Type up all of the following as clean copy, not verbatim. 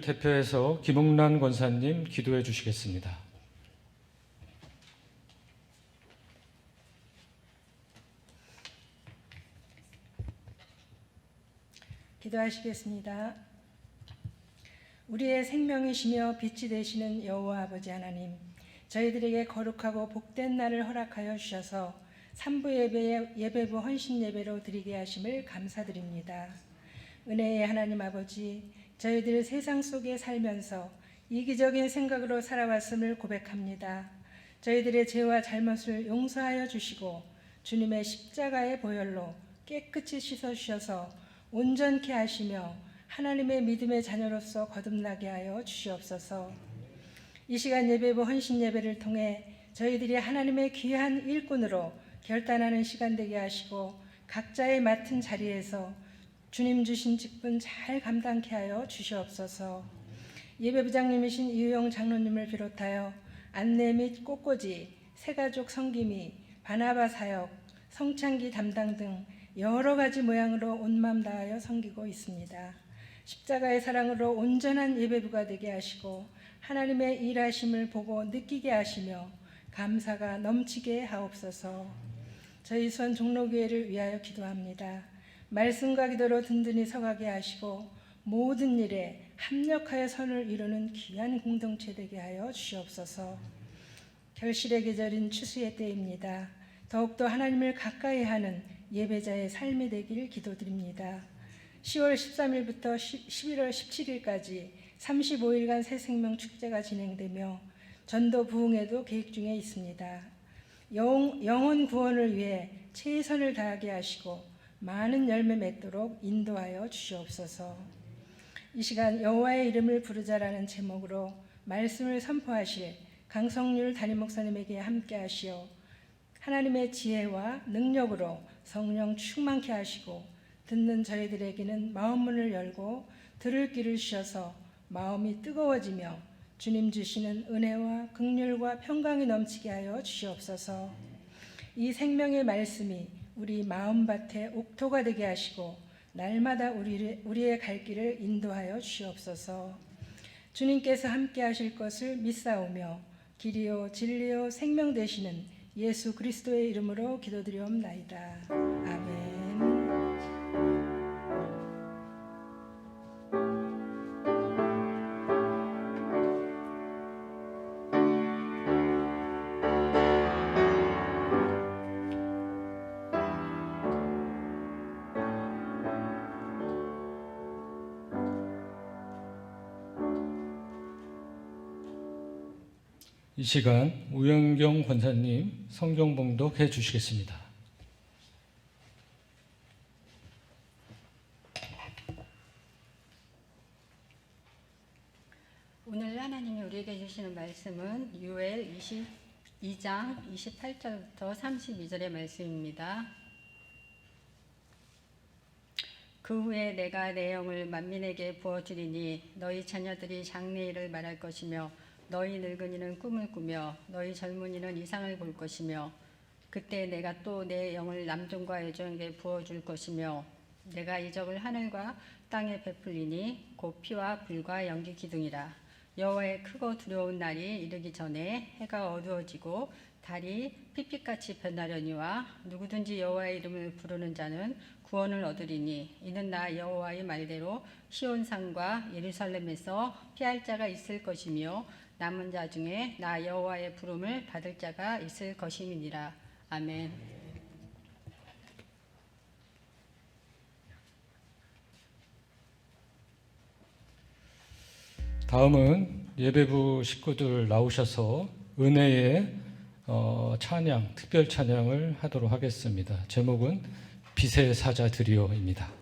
저희를 대표해서 김홍란 권사님 기도해 주시겠습니다. 기도하시겠습니다. 우리의 생명이시며 빛이 되시는 여호와 아버지 하나님, 저희들에게 거룩하고 복된 날을 허락하여 주셔서 삼부 예배부 헌신 예배로 드리게 하심을 감사드립니다. 은혜의 하나님 아버지, 저희들 세상 속에 살면서 이기적인 생각으로 살아왔음을 고백합니다. 저희들의 죄와 잘못을 용서하여 주시고 주님의 십자가의 보혈로 깨끗이 씻어주셔서 온전케 하시며 하나님의 믿음의 자녀로서 거듭나게 하여 주시옵소서. 이 시간 예배부 헌신 예배를 통해 저희들이 하나님의 귀한 일꾼으로 결단하는 시간 되게 하시고 각자의 맡은 자리에서 주님 주신 직분 잘 감당케 하여 주시옵소서. 예배부장님이신 이유영 장로님을 비롯하여 안내 및 꽃꽂이, 새가족 성기미, 바나바 사역, 성창기 담당 등 여러 가지 모양으로 온 마음 다하여 섬기고 있습니다. 십자가의 사랑으로 온전한 예배부가 되게 하시고 하나님의 일하심을 보고 느끼게 하시며 감사가 넘치게 하옵소서. 저희 수원 종로교회를 위하여 기도합니다. 말씀과 기도로 든든히 서가게 하시고 모든 일에 합력하여 선을 이루는 귀한 공동체 되게 하여 주시옵소서. 결실의 계절인 추수의 때입니다. 더욱더 하나님을 가까이 하는 예배자의 삶이 되길 기도드립니다. 10월 13일부터 11월 17일까지 35일간 새생명 축제가 진행되며 전도 부흥회도 계획 중에 있습니다. 영혼 구원을 위해 최선을 다하게 하시고 많은 열매 맺도록 인도하여 주시옵소서. 이 시간 여호와의 이름을 부르자라는 제목으로 말씀을 선포하실 강성률 담임 목사님에게 함께 하시어 하나님의 지혜와 능력으로 성령 충만케 하시고 듣는 저희들에게는 마음문을 열고 들을 길을 주셔서 마음이 뜨거워지며 주님 주시는 은혜와 긍휼과 평강이 넘치게 하여 주시옵소서. 이 생명의 말씀이 우리 마음밭에 옥토가 되게 하시고 날마다 우리의 갈 길을 인도하여 주시옵소서. 주님께서 함께 하실 것을 믿사오며 길이요 진리요 생명 되시는 예수 그리스도의 이름으로 기도드리옵나이다. 아멘. 이 시간 우영경 권사님 성경 봉독해 주시겠습니다. 오늘 하나님이 우리에게 주시는 말씀은 유엘 22장 28절부터 32절의 말씀입니다. 그 후에 내가 내 영을 만민에게 부어주리니 너희 자녀들이 장래일을 말할 것이며 너희 늙은이는 꿈을 꾸며 너희 젊은이는 이상을 볼 것이며 그때 내가 또 내 영을 남종과 여종에게 부어줄 것이며 내가 이적을 하늘과 땅에 베풀리니 곧 피와 불과 연기 기둥이라. 여호와의 크고 두려운 날이 이르기 전에 해가 어두워지고 달이 핏빛같이 변하려니와 누구든지 여호와의 이름을 부르는 자는 구원을 얻으리니 이는 나 여호와의 말대로 시온산과 예루살렘에서 피할 자가 있을 것이며 남은 자 중에 나 여호와의 부름을 받을 자가 있을 것임이니라. 아멘. 다음은 예배부 식구들 나오셔서 은혜의 찬양, 특별 찬양을 하도록 하겠습니다. 제목은 빛의 사자들이여입니다.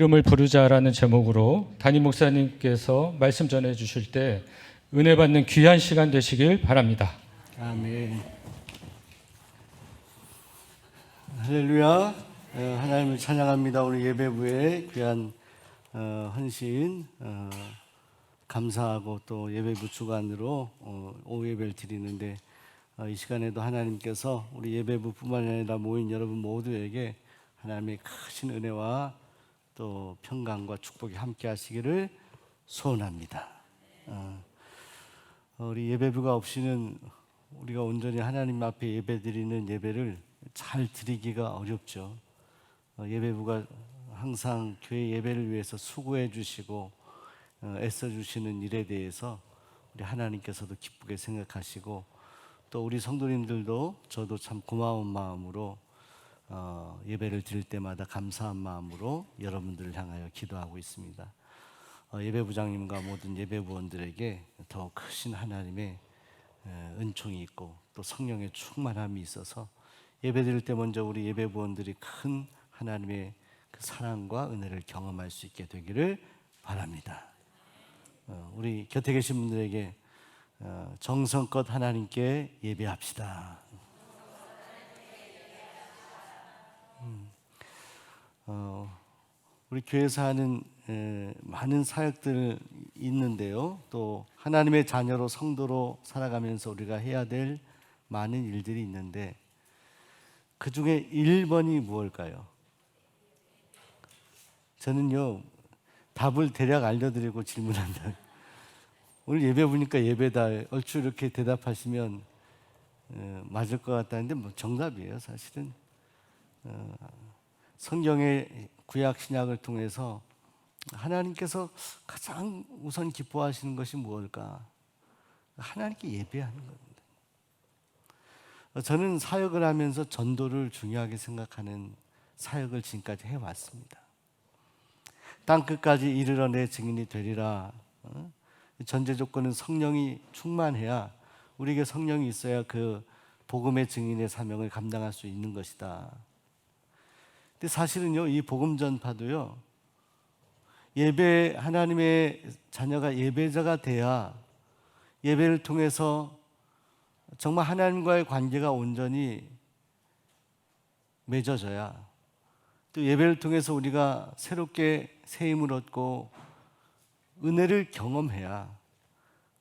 이름을 부르자라는 제목으로 담임 목사님께서 말씀 전해 주실 때 은혜 받는 귀한 시간 되시길 바랍니다. 아멘. 할렐루야. 하나님을 찬양합니다. 오늘 예배부에 귀한 헌신 감사하고 또 예배부 주관으로 오후 예배를 드리는데 이 시간에도 하나님께서 우리 예배부뿐만 아니라 모인 여러분 모두에게 하나님의 크신 은혜와 또 평강과 축복이 함께 하시기를 소원합니다. 우리 예배부가 없이는 우리가 온전히 하나님 앞에 예배드리는 예배를 잘 드리기가 어렵죠. 예배부가 항상 교회 예배를 위해서 수고해 주시고 애써 주시는 일에 대해서 우리 하나님께서도 기쁘게 생각하시고 또 우리 성도님들도 저도 참 고마운 마음으로 예배를 드릴 때마다 감사한 마음으로 여러분들을 향하여 기도하고 있습니다. 예배부장님과 모든 예배부원들에게 더 크신 하나님의 은총이 있고 또 성령의 충만함이 있어서 예배드릴 때 먼저 우리 예배부원들이 큰 하나님의 그 사랑과 은혜를 경험할 수 있게 되기를 바랍니다. 우리 곁에 계신 분들에게 정성껏 하나님께 예배합시다. 우리 교회에서 하는 많은 사역들 있는데요. 또 하나님의 자녀로 성도로 살아가면서 우리가 해야 될 많은 일들이 있는데 그 중에 1번이 무엇일까요? 저는요 답을 대략 알려드리고 질문한다. 오늘 예배 보니까 예배다. 얼추 이렇게 대답하시면 맞을 것 같다는데 뭐 정답이에요. 사실은 성경의 구약 신약을 통해서 하나님께서 가장 우선 기뻐하시는 것이 무엇일까? 하나님께 예배하는 겁니다. 저는 사역을 하면서 전도를 중요하게 생각하는 사역을 지금까지 해왔습니다. 땅끝까지 이르러 내 증인이 되리라. 전제 조건은 성령이 충만해야, 우리에게 성령이 있어야 그 복음의 증인의 사명을 감당할 수 있는 것이다. 근데 사실은요, 이 복음 전파도요, 예배, 하나님의 자녀가 예배자가 돼야 예배를 통해서 정말 하나님과의 관계가 온전히 맺어져야, 또 예배를 통해서 우리가 새롭게 새 힘을 얻고 은혜를 경험해야,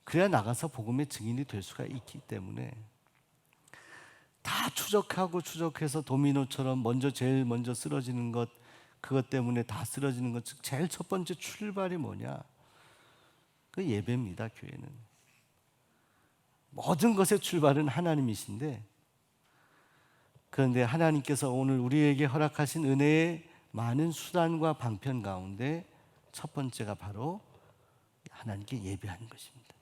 그래야 나가서 복음의 증인이 될 수가 있기 때문에 다 추적해서 도미노처럼 제일 먼저 쓰러지는 것, 그것 때문에 다 쓰러지는 것, 즉 제일 첫 번째 출발이 뭐냐? 그 예배입니다. 교회는 모든 것의 출발은 하나님이신데, 그런데 하나님께서 오늘 우리에게 허락하신 은혜의 많은 수단과 방편 가운데 첫 번째가 바로 하나님께 예배하는 것입니다.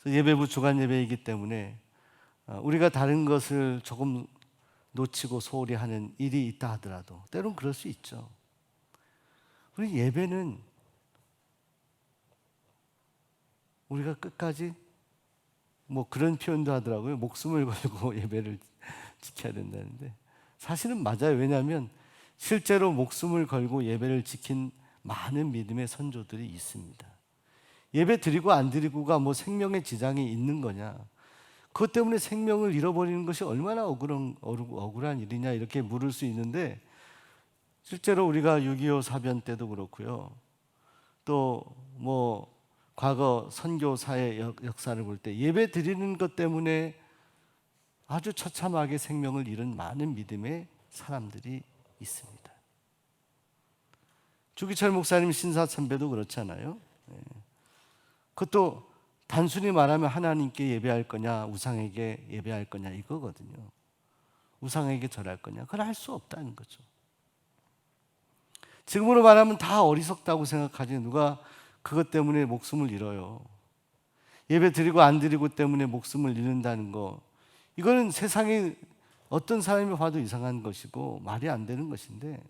그래서 예배부 주간 예배이기 때문에 우리가 다른 것을 조금 놓치고 소홀히 하는 일이 있다 하더라도 때론 그럴 수 있죠. 우리 예배는 우리가 끝까지 뭐 그런 표현도 하더라고요. 목숨을 걸고 예배를 지켜야 된다는데 사실은 맞아요. 왜냐하면 실제로 목숨을 걸고 예배를 지킨 많은 믿음의 선조들이 있습니다. 예배 드리고 안 드리고가 뭐 생명의 지장이 있는 거냐, 그것 때문에 생명을 잃어버리는 것이 얼마나 억울한 일이냐, 이렇게 물을 수 있는데, 실제로 우리가 6.25 사변 때도 그렇고요, 또 뭐 과거 선교사의 역사를 볼 때 예배 드리는 것 때문에 아주 처참하게 생명을 잃은 많은 믿음의 사람들이 있습니다. 주기철 목사님 신사참배도 그렇잖아요. 그것도 단순히 말하면 하나님께 예배할 거냐, 우상에게 예배할 거냐, 이거거든요. 우상에게 절할 거냐, 그걸 할 수 없다는 거죠. 지금으로 말하면 다 어리석다고 생각하지, 누가 그것 때문에 목숨을 잃어요. 예배 드리고 안 드리고 때문에 목숨을 잃는다는 거, 이거는 세상에 어떤 사람이 봐도 이상한 것이고 말이 안 되는 것인데,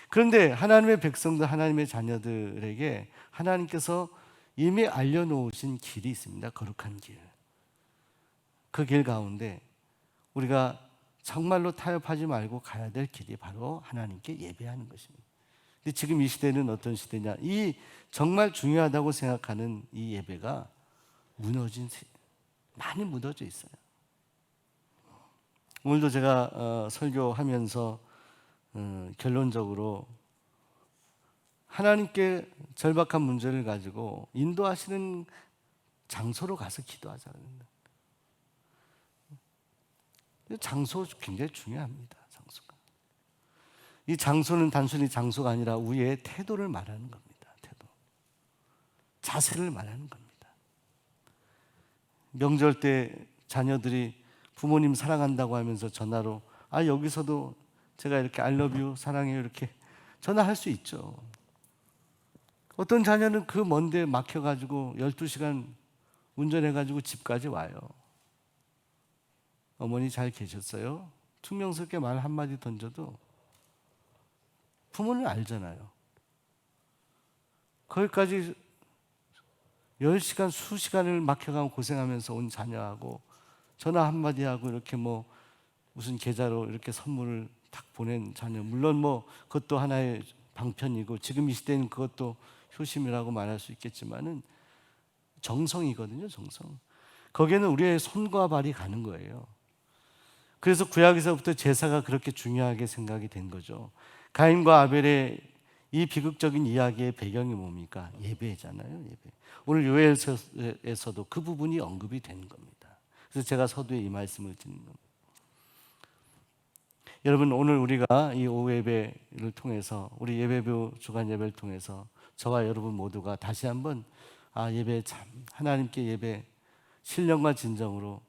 그런데 하나님의 백성들, 하나님의 자녀들에게 하나님께서 이미 알려놓으신 길이 있습니다. 거룩한 길. 그 길 가운데 우리가 정말로 타협하지 말고 가야 될 길이 바로 하나님께 예배하는 것입니다. 근데 지금 이 시대는 어떤 시대냐? 이 정말 중요하다고 생각하는 이 예배가 많이 무너져 있어요. 오늘도 제가 설교하면서 결론적으로 하나님께 절박한 문제를 가지고 인도하시는 장소로 가서 기도하자. 장소 굉장히 중요합니다. 장소가. 이 장소는 단순히 장소가 아니라 우리의 태도를 말하는 겁니다. 태도. 자세를 말하는 겁니다. 명절 때 자녀들이 부모님 사랑한다고 하면서 전화로 여기서도 제가 이렇게 I love you, 사랑해요 이렇게 전화할 수 있죠. 어떤 자녀는 그 먼데 막혀가지고 12시간 운전해가지고 집까지 와요. 어머니 잘 계셨어요? 퉁명스럽게 말 한마디 던져도 부모는 알잖아요. 거기까지 10시간 수시간을 막혀가고 고생하면서 온 자녀하고 전화 한마디 하고 이렇게 무슨 계좌로 이렇게 선물을 딱 보낸 자녀, 물론 그것도 하나의 방편이고 지금 이 시대는 그것도 효심이라고 말할 수 있겠지만은 정성이거든요. 정성. 거기에는 우리의 손과 발이 가는 거예요. 그래서 구약에서부터 제사가 그렇게 중요하게 생각이 된 거죠. 가인과 아벨의 이 비극적인 이야기의 배경이 뭡니까? 예배잖아요. 예배. 오늘 요엘서에서도 그 부분이 언급이 되는 겁니다. 그래서 제가 서두에 이 말씀을 드리는 겁니다. 여러분, 오늘 우리가 이 오후 예배를 통해서, 우리 예배부 주간 예배를 통해서 저와 여러분 모두가 다시 한번 예배 참 하나님께 예배 신령과 진정으로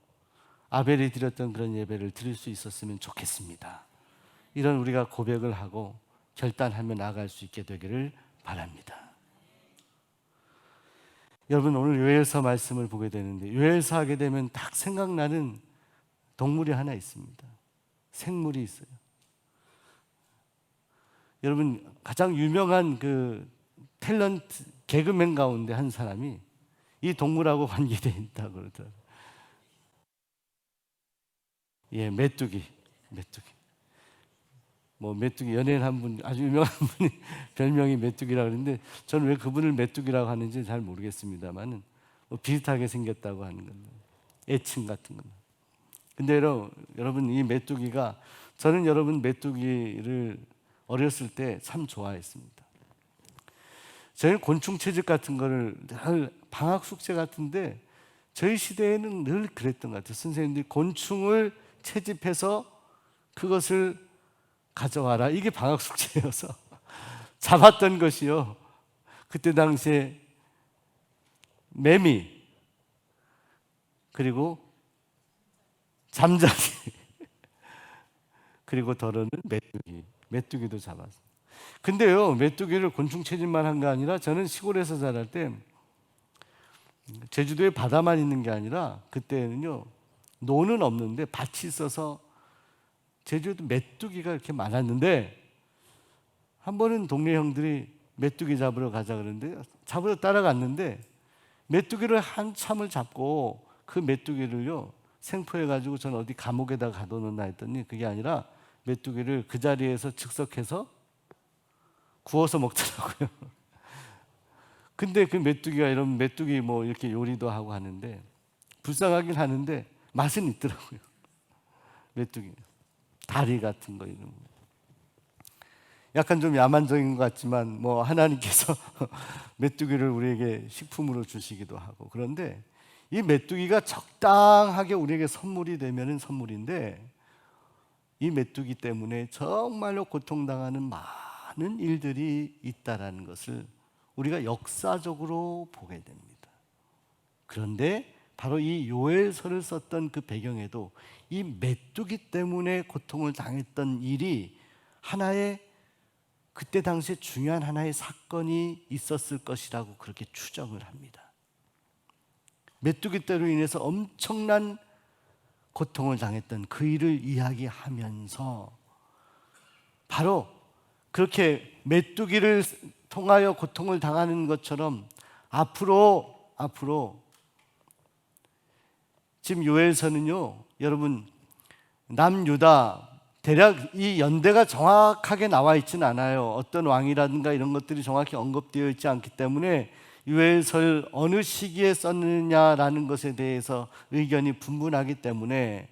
아벨이 드렸던 그런 예배를 드릴 수 있었으면 좋겠습니다. 이런 우리가 고백을 하고 결단하며 나아갈 수 있게 되기를 바랍니다. 여러분, 오늘 요엘서 말씀을 보게 되는데 요엘서 하게 되면 딱 생각나는 동물이 하나 있습니다. 생물이 있어요. 여러분, 가장 유명한 그 탤런트 개그맨 가운데 한 사람이 이 동물하고 관계되어 있다고 그러더라고요. 메뚜기. 메뚜기 연예인 한 분, 아주 유명한 분이 별명이 메뚜기라고 그러는데 저는 왜 그분을 메뚜기라고 하는지 잘 모르겠습니다만 비슷하게 생겼다고 하는 겁니다. 애칭 같은 겁니다. 근데 여러분, 이 메뚜기가, 저는 여러분 메뚜기를 어렸을 때 참 좋아했습니다. 저희는 곤충 채집 같은 거를 늘 방학 숙제 같은데 저희 시대에는 늘 그랬던 것 같아요. 선생님들이 곤충을 채집해서 그것을 가져와라. 이게 방학 숙제여서 잡았던 것이요. 그때 당시에 매미, 그리고 잠자기, 그리고 더러는 메뚜기도 잡았어요. 근데요, 메뚜기를 곤충 채집만 한 게 아니라 저는 시골에서 자랄 때 제주도에 바다만 있는 게 아니라 그때는요, 노는 없는데 밭이 있어서 제주도 메뚜기가 이렇게 많았는데 한 번은 동네 형들이 메뚜기 잡으러 가자 그러는데 잡으러 따라갔는데 메뚜기를 한참을 잡고 그 메뚜기를요 생포해가지고 전 어디 감옥에다 가둬놓나 했더니 그게 아니라 메뚜기를 그 자리에서 즉석해서 구워서 먹더라고요. 근데 그 메뚜기가 이런 메뚜기 이렇게 요리도 하고 하는데 불쌍하긴 하는데 맛은 있더라고요. 메뚜기 다리 같은 거 이런 거. 약간 좀 야만적인 것 같지만 하나님께서 메뚜기를 우리에게 식품으로 주시기도 하고, 그런데 이 메뚜기가 적당하게 우리에게 선물이 되면은 선물인데 이 메뚜기 때문에 정말로 고통당하는 많은 일들이 있다라는 것을 우리가 역사적으로 보게 됩니다. 그런데 바로 이 요엘서를 썼던 그 배경에도 이 메뚜기 때문에 고통을 당했던 일이 하나의, 그때 당시에 중요한 하나의 사건이 있었을 것이라고 그렇게 추정을 합니다. 메뚜기 떼로 인해서 엄청난 고통을 당했던 그 일을 이야기하면서 바로 그렇게 메뚜기를 통하여 고통을 당하는 것처럼 앞으로 지금 요엘서는요, 여러분 남유다 대략 이 연대가 정확하게 나와 있지는 않아요. 어떤 왕이라든가 이런 것들이 정확히 언급되어 있지 않기 때문에 요엘서를 어느 시기에 썼느냐라는 것에 대해서 의견이 분분하기 때문에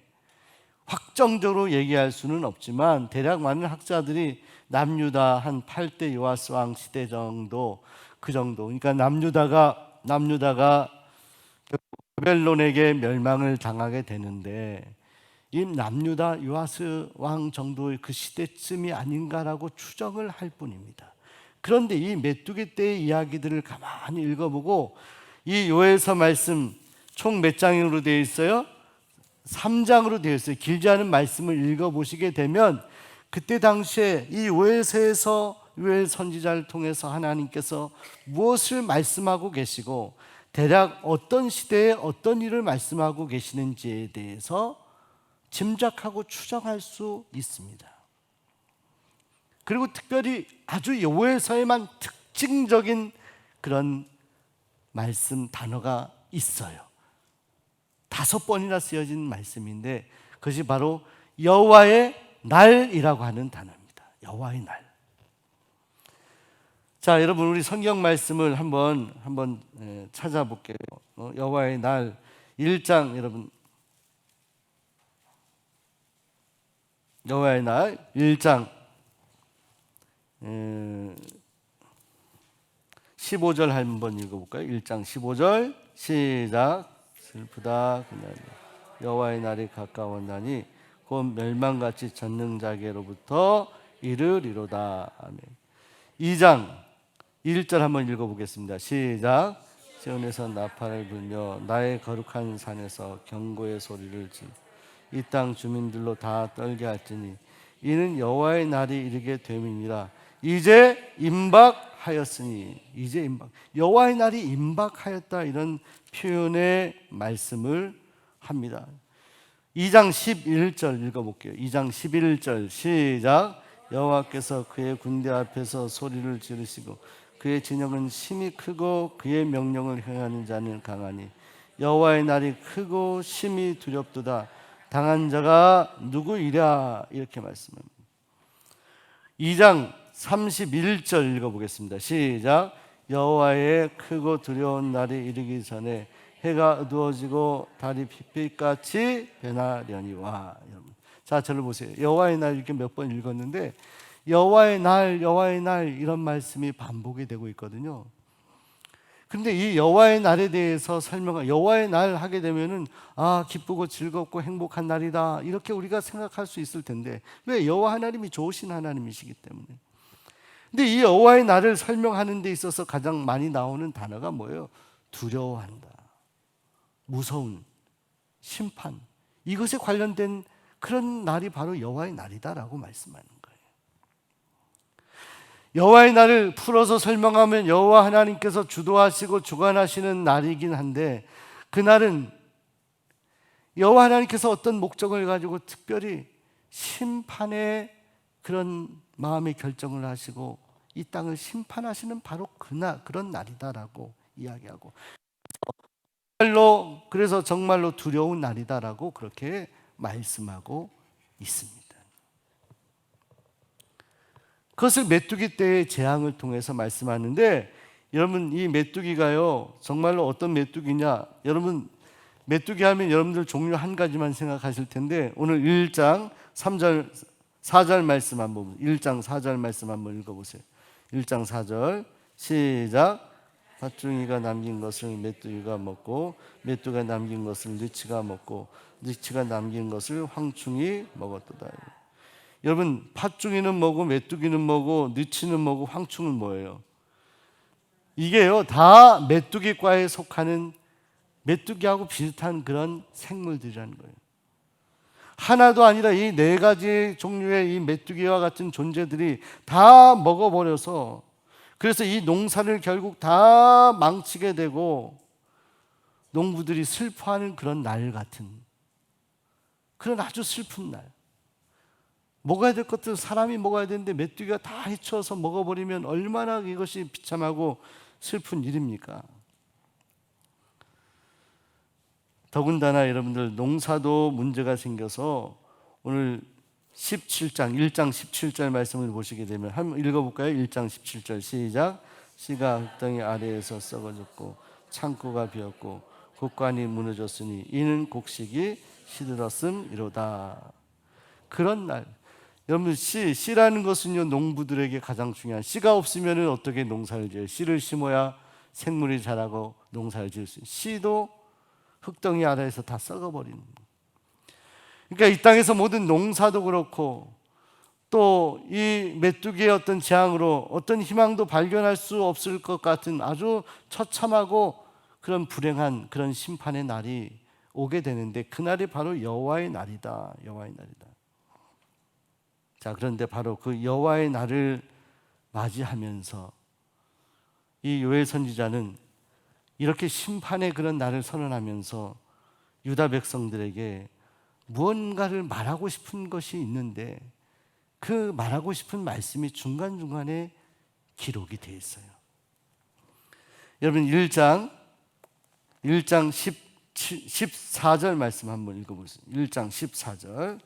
확정적으로 얘기할 수는 없지만 대략 많은 학자들이 남유다 한 8대 요아스 왕 시대 정도, 그 정도. 그러니까 남유다가 바벨론에게 멸망을 당하게 되는데 이 남유다 요아스 왕 정도의 그 시대쯤이 아닌가라고 추정을 할 뿐입니다. 그런데 이 메뚜기 때의 이야기들을 가만히 읽어보고 이 요엘서 말씀 총 몇 장으로 되어 있어요? 3장으로 되어 있어요. 길지 않은 말씀을 읽어보시게 되면 그때 당시에 이 요엘서에서 요엘 선지자를 통해서 하나님께서 무엇을 말씀하고 계시고 대략 어떤 시대에 어떤 일을 말씀하고 계시는지에 대해서 짐작하고 추정할 수 있습니다. 그리고 특별히 아주 요엘서에만 특징적인 그런 말씀 단어가 있어요. 5번이나 쓰여진 말씀인데 그것이 바로 여호와의 날이라고 하는 단어입니다. 여호와의 날. 자, 여러분 우리 성경 말씀을 한번 찾아볼게요. 여호와의 날 1장 여러분 여호와의 날 1장 15절 한번 읽어볼까요? 1장 15절 시작. 슬프다 그날 여호와의 날이 가까웠나니 곧 멸망같이 전능자에게로부터 이르리로다. 아멘. 2장 1절 한번 읽어보겠습니다. 시작. 시온에서 나팔을 불며 나의 거룩한 산에서 경고의 소리를 이 땅 주민들로 다 떨게 할지니 이는 여호와의 날이 이르게 됨이니라. 이제 임박하였으니 이제 여호와의 날이 임박하였다 이런 표현의 말씀을 합니다. 2장 11절 읽어볼게요. 2장 11절 시작. 여호와께서 그의 군대 앞에서 소리를 지르시고 그의 진영은 심히 크고 그의 명령을 행하는 자는 강하니 여호와의 날이 크고 심히 두렵도다. 당한 자가 누구이랴 이렇게 말씀합니다. 2장 31절 읽어보겠습니다. 시작. 여호와의 크고 두려운 날이 이르기 전에 해가 어두워지고 달이 핏빛같이 변하려니와. 자, 저를 보세요. 여호와의 날 이렇게 몇 번 읽었는데 여호와의 날, 여호와의 날 이런 말씀이 반복이 되고 있거든요. 근데 이 여호와의 날에 대해서 여호와의 날 하게 되면은 기쁘고 즐겁고 행복한 날이다 이렇게 우리가 생각할 수 있을 텐데 왜? 여호와 하나님이 좋으신 하나님이시기 때문에. 근데 이 여호와의 날을 설명하는 데 있어서 가장 많이 나오는 단어가 뭐예요? 두려워한다, 무서운, 심판, 이것에 관련된 그런 날이 바로 여호와의 날이다라고 말씀하는 거예요. 여호와의 날을 풀어서 설명하면 여호와 하나님께서 주도하시고 주관하시는 날이긴 한데 그날은 여호와 하나님께서 어떤 목적을 가지고 특별히 심판의 그런 마음의 결정을 하시고 이 땅을 심판하시는 바로 그런 날이다라고 이야기하고 그래서 정말로 두려운 날이다라고 그렇게 말씀하고 있습니다. 그것을 메뚜기 때의 재앙을 통해서 말씀하는데 여러분 이 메뚜기가요 정말로 어떤 메뚜기냐, 여러분 메뚜기 하면 여러분들 종류 한 가지만 생각하실 텐데 오늘 1장 3절 4절 말씀 한번 1장 4절 말씀 한번 읽어보세요. 1장 4절 시작. 팥중이가 남긴 것을 메뚜기가 먹고 메뚜기가 남긴 것을 느치가 먹고 느치가 남긴 것을 황충이 먹었도다. 여러분 팥중이는 뭐고 메뚜기는 뭐고 느치는 뭐고 황충은 뭐예요? 이게요 다 메뚜기과에 속하는 메뚜기하고 비슷한 그런 생물들이라는 거예요. 하나도 아니라 이 4가지 종류의 이 메뚜기와 같은 존재들이 다 먹어버려서 그래서 이 농사를 결국 다 망치게 되고 농부들이 슬퍼하는 그런 날 같은 그런 아주 슬픈 날. 먹어야 될 것들 사람이 먹어야 되는데 메뚜기가 다 해쳐서 먹어버리면 얼마나 이것이 비참하고 슬픈 일입니까? 더군다나 여러분들 농사도 문제가 생겨서 오늘 17장 1장 17절 말씀을 보시게 되면 한번 읽어볼까요? 1장 17절 시작. 씨가 흙덩이 아래에서 썩어졌고 창고가 비었고 곡관이 무너졌으니 이는 곡식이 시들었음이로다. 그런 날, 여러분 씨라는 것은요 농부들에게 가장 중요한, 씨가 없으면 어떻게 농사를 지어요? 씨를 심어야 생물이 자라고 농사를 지을 수 있어요. 씨도 흙덩이 아래에서 다 썩어버리는 거예요. 그러니까 이 땅에서 모든 농사도 그렇고 또 이 메뚜기의 어떤 재앙으로 어떤 희망도 발견할 수 없을 것 같은 아주 처참하고 그런 불행한 그런 심판의 날이 오게 되는데, 그날이 바로 여호와의 날이다. 여호와의 날이다. 자, 그런데 바로 그 여호와의 날을 맞이하면서 이 요엘 선지자는 이렇게 심판의 그런 날을 선언하면서 유다 백성들에게 무언가를 말하고 싶은 것이 있는데, 그 말하고 싶은 말씀이 중간중간에 기록이 되어 있어요. 여러분 1장 14절 말씀 한번 읽어보세요. 1장 14절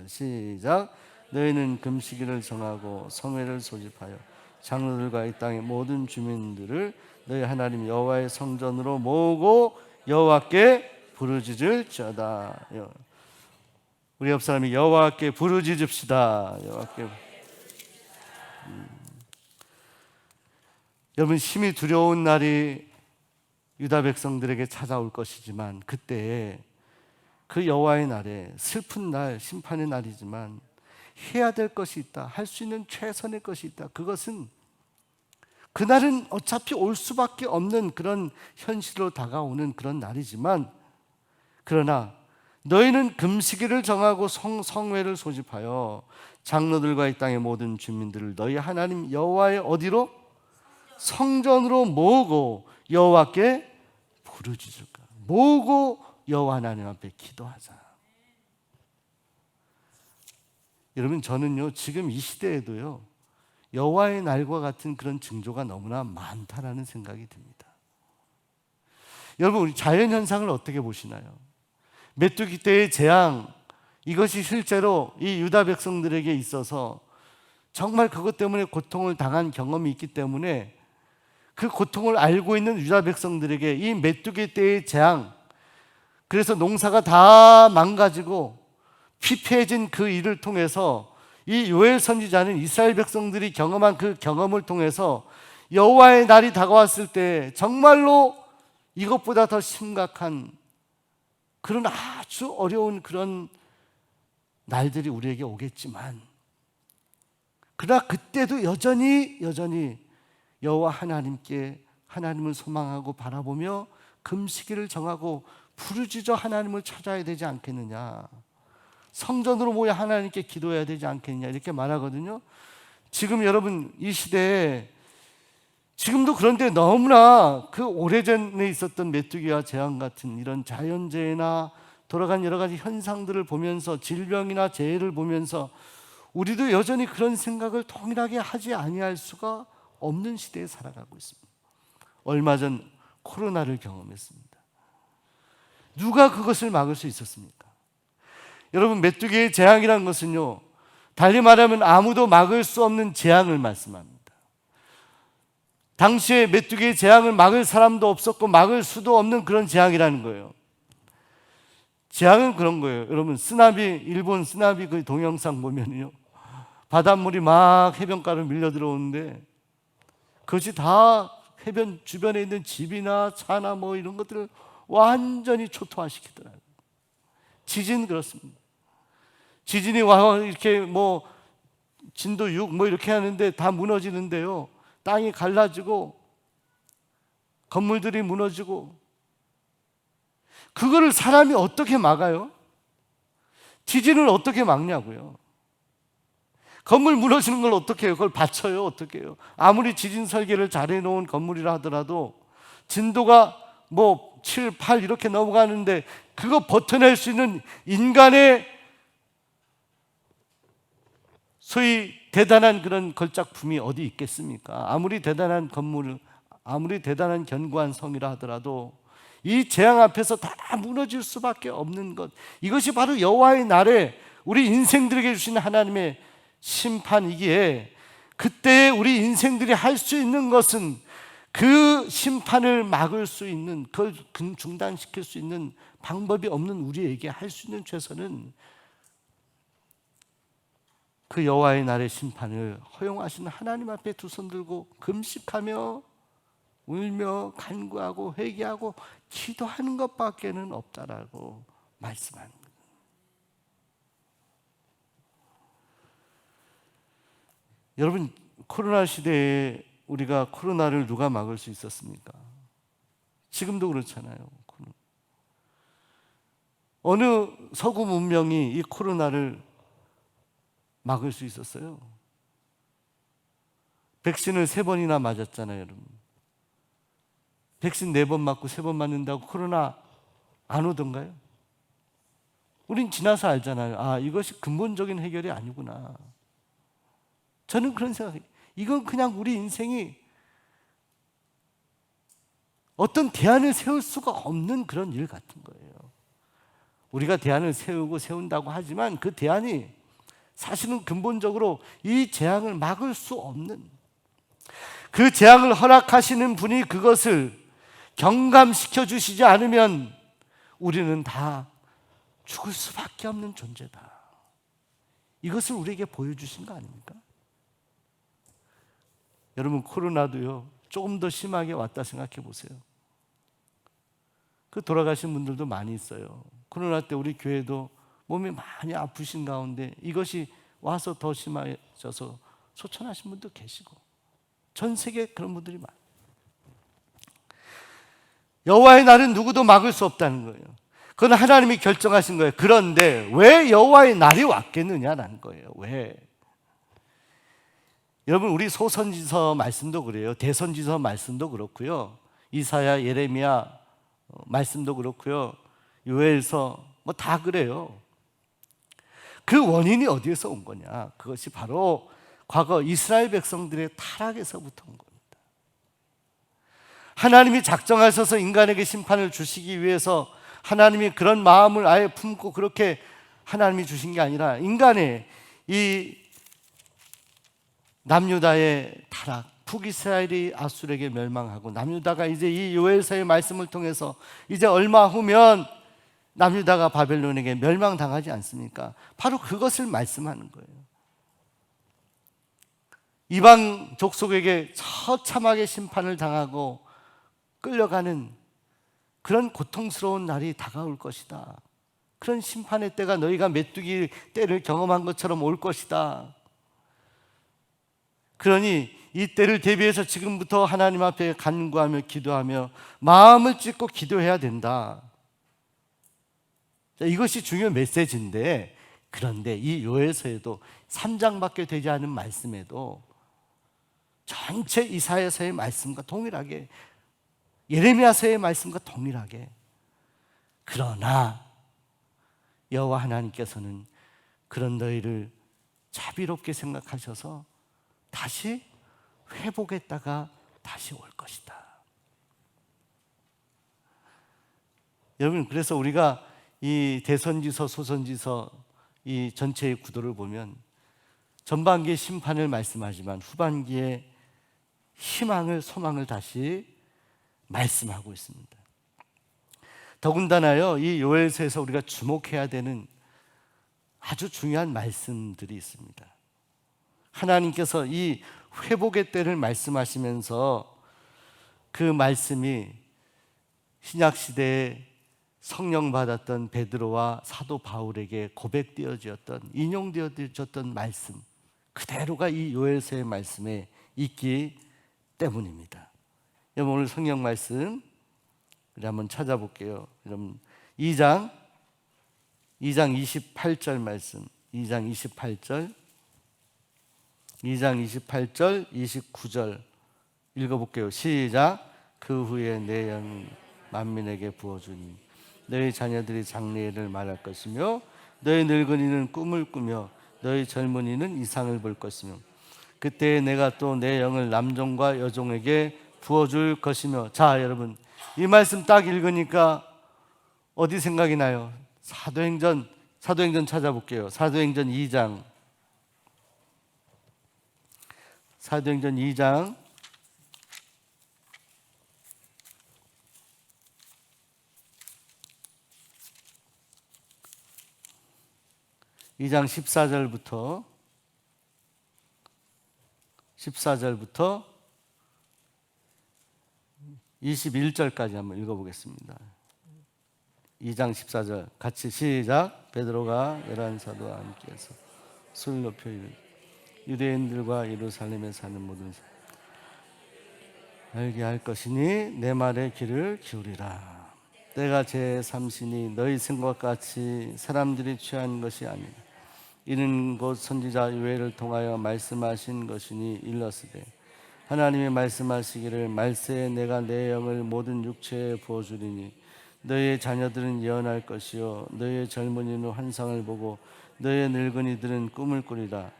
시작. 너희는 금식일을 정하고 성회를 소집하여 장로들과 이 땅의 모든 주민들을 너희 하나님 여호와의 성전으로 모으고 여호와께 부르짖을지어다. 우리 옆 사람이 여호와께 부르짖읍시다. 여호와께. 여러분 심히 두려운 날이 유다 백성들에게 찾아올 것이지만, 그때 그 여호와의 날에 슬픈 날, 심판의 날이지만 해야 될 것이 있다. 할 수 있는 최선의 것이 있다. 그것은 그날은 어차피 올 수밖에 없는 그런 현실로 다가오는 그런 날이지만, 그러나 너희는 금식일을 정하고 성회를 소집하여 장로들과 이 땅의 모든 주민들을 너희 하나님 여호와의 어디로? 성전으로 모으고 여호와께 부르짖을까? 모으고 여호와 하나님 앞에 기도하자. 여러분 저는요 지금 이 시대에도요 여호와의 날과 같은 그런 징조가 너무나 많다라는 생각이 듭니다. 여러분 우리 자연 현상을 어떻게 보시나요? 메뚜기 때의 재앙, 이것이 실제로 이 유다 백성들에게 있어서 정말 그것 때문에 고통을 당한 경험이 있기 때문에 그 고통을 알고 있는 유다 백성들에게 이 메뚜기 때의 재앙, 그래서 농사가 다 망가지고 피폐해진 그 일을 통해서 이 요엘 선지자는 이스라엘 백성들이 경험한 그 경험을 통해서 여호와의 날이 다가왔을 때 정말로 이것보다 더 심각한 그런 아주 어려운 그런 날들이 우리에게 오겠지만, 그러나 그때도 여전히 여호와 하나님께, 하나님을 소망하고 바라보며 금식일을 정하고 부르짖어 하나님을 찾아야 되지 않겠느냐, 성전으로 모여 하나님께 기도해야 되지 않겠느냐, 이렇게 말하거든요. 지금 여러분 이 시대에 지금도 그런데 너무나 그 오래전에 있었던 메뚜기와 재앙 같은 이런 자연재해나 돌아간 여러 가지 현상들을 보면서, 질병이나 재해를 보면서 우리도 여전히 그런 생각을 동일하게 하지 아니할 수가 없는 시대에 살아가고 있습니다. 얼마 전 코로나를 경험했습니다. 누가 그것을 막을 수 있었습니까? 여러분 메뚜기의 재앙이라는 것은요, 달리 말하면 아무도 막을 수 없는 재앙을 말씀합니다. 당시에 메뚜기의 재앙을 막을 사람도 없었고 막을 수도 없는 그런 재앙이라는 거예요. 재앙은 그런 거예요. 여러분 쓰나미, 일본 쓰나미 그 동영상 보면요, 바닷물이 막 해변가로 밀려 들어오는데 그것이 다 해변 주변에 있는 집이나 차나 뭐 이런 것들을 완전히 초토화시키더라고요. 지진 그렇습니다. 지진이 와 이렇게 뭐 진도 6 뭐 이렇게 하는데 다 무너지는데요, 땅이 갈라지고 건물들이 무너지고, 그거를 사람이 어떻게 막아요? 지진을 어떻게 막냐고요? 건물 무너지는 걸 어떻게 해요? 그걸 받쳐요? 어떻게 해요? 아무리 지진 설계를 잘 해놓은 건물이라 하더라도 진도가 뭐 7, 8 이렇게 넘어가는데 그거 버텨낼 수 있는 인간의 소위 대단한 그런 걸작품이 어디 있겠습니까? 아무리 대단한 건물, 아무리 대단한 견고한 성이라 하더라도 이 재앙 앞에서 다 무너질 수밖에 없는 것, 이것이 바로 여호와의 날에 우리 인생들에게 주신 하나님의 심판이기에 그때 우리 인생들이 할 수 있는 것은 그 심판을 막을 수 있는, 그걸 중단시킬 수 있는 방법이 없는 우리에게 할 수 있는 최선은 그 여호와의 날의 심판을 허용하시는 하나님 앞에 두 손 들고 금식하며 울며 간구하고 회개하고 기도하는 것밖에는 없다라고 말씀하는 거예요. 여러분, 코로나 시대에 우리가 코로나를 누가 막을 수 있었습니까? 지금도 그렇잖아요. 어느 서구 문명이 이 코로나를 막을 수 있었어요? 백신을 3번이나 맞았잖아요, 여러분. 백신 4번 맞고 3번 맞는다고 코로나 안 오던가요? 우린 지나서 알잖아요. 아, 이것이 근본적인 해결이 아니구나. 저는 그런 생각이에요. 이건 그냥 우리 인생이 어떤 대안을 세울 수가 없는 그런 일 같은 거예요. 우리가 대안을 세운다고 하지만 그 대안이 사실은 근본적으로 이 재앙을 막을 수 없는, 그 재앙을 허락하시는 분이 그것을 경감시켜 주시지 않으면 우리는 다 죽을 수밖에 없는 존재다. 이것을 우리에게 보여주신 거 아닙니까? 여러분, 코로나도요 조금 더 심하게 왔다 생각해 보세요. 그 돌아가신 분들도 많이 있어요. 코로나 때 우리 교회도 몸이 많이 아프신 가운데 이것이 와서 더 심해져서 소천하신 분도 계시고, 전 세계에 그런 분들이 많아요. 여호와의 날은 누구도 막을 수 없다는 거예요. 그건 하나님이 결정하신 거예요. 그런데 왜 여호와의 날이 왔겠느냐라는 거예요. 왜? 여러분, 우리 소선지서 말씀도 그래요. 대선지서 말씀도 그렇고요. 이사야, 예레미야 말씀도 그렇고요. 요엘서 뭐 다 그래요. 그 원인이 어디에서 온 거냐? 그것이 바로 과거 이스라엘 백성들의 타락에서부터 온 겁니다. 하나님이 작정하셔서 인간에게 심판을 주시기 위해서 하나님이 그런 마음을 아예 품고 그렇게 하나님이 주신 게 아니라 인간의 이 남유다의 타락, 북이스라엘이 아수르에게 멸망하고 남유다가 이제 이 요엘서의 말씀을 통해서 이제 얼마 후면 남유다가 바벨론에게 멸망당하지 않습니까? 바로 그것을 말씀하는 거예요. 이방 족속에게 처참하게 심판을 당하고 끌려가는 그런 고통스러운 날이 다가올 것이다. 그런 심판의 때가 너희가 메뚜기 때를 경험한 것처럼 올 것이다. 그러니 이 때를 대비해서 지금부터 하나님 앞에 간구하며 기도하며 마음을 찢고 기도해야 된다. 자, 이것이 중요한 메시지인데, 그런데 이 요엘서에도 3장밖에 되지 않은 말씀에도 전체 이사야서의 말씀과 동일하게, 예레미야서의 말씀과 동일하게, 그러나 여호와 하나님께서는 그런 너희를 자비롭게 생각하셔서 다시 회복했다가 다시 올 것이다. 여러분, 그래서 우리가 이 대선지서, 소선지서 이 전체의 구도를 보면 전반기에 심판을 말씀하지만 후반기에 희망을, 소망을 다시 말씀하고 있습니다. 더군다나요, 이 요엘서에서 우리가 주목해야 되는 아주 중요한 말씀들이 있습니다. 하나님께서 이 회복의 때를 말씀하시면서 그 말씀이 신약시대에 성령 받았던 베드로와 사도 바울에게 고백되어졌던, 인용되어졌던 말씀 그대로가 이 요엘서의 말씀에 있기 때문입니다. 여러분, 오늘 성경 말씀 우리 한번 찾아볼게요. 여러분, 2장 28절 말씀, 2장 28절 29절 읽어볼게요. 시작. 그 후에 내 영 만민에게 부어주니 너희 자녀들이 장래일을 말할 것이며 너희 늙은이는 꿈을 꾸며 너희 젊은이는 이상을 볼 것이며 그때 내가 또 내 영을 남종과 여종에게 부어줄 것이며. 자, 여러분, 이 말씀 딱 읽으니까 어디 생각이 나요? 사도행전 사도행전 찾아볼게요. 사도행전 2장. 사도행전 2장 2장 14절부터 21절까지 한번 읽어보겠습니다. 2장 14절 같이 시작. 베드로가 11사도와 함께해서 술 높여 이르되 유대인들과 예루살렘에 사는 모든 사람 알게 할 것이니 내 말에 귀를 기울이라. 때가 제3시니 너희 생각같이 사람들이 취한 것이 아니라 이는 곧 선지자 요엘을 통하여 말씀하신 것이니 일렀으되 하나님이 말씀하시기를 말세에 내가 내 영을 모든 육체에 부어주리니 너희의 자녀들은 예언할 것이요 너희의 젊은이는 환상을 보고 너희의 늙은이들은 꿈을 꾸리라.